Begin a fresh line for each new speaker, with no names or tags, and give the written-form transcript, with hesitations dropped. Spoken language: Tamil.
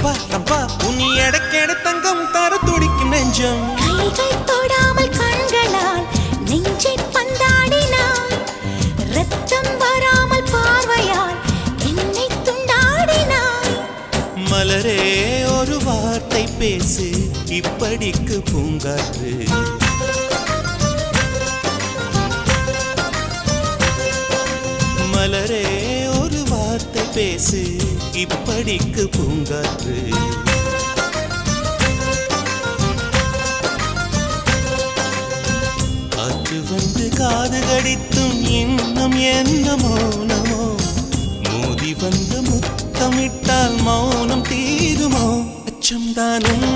ரம்பா ரம்பா உனி எடக்கெட தங்கம் தர துடிக்கும் நெஞ்சம்
கைகள் தொடாமல் கண்களால் நெஞ்சை பந்தாடினாய் ரத்தம் வராமல் பார்வையால் என்னை துண்டாடினாய்
மலரே ஒரு வார்த்தை பேசு இப்படிக்கு பூங்காற்று மலரே ஒரு வார்த்தை பேசு இப்படிக்கு பூங்காற்று காற்று வந்து காது கடித்தும் இன்னும் என்ன மௌனமோ மோதி வந்து முத்தமிட்டால் மௌனம் தீருமோ அச்சம்தானும்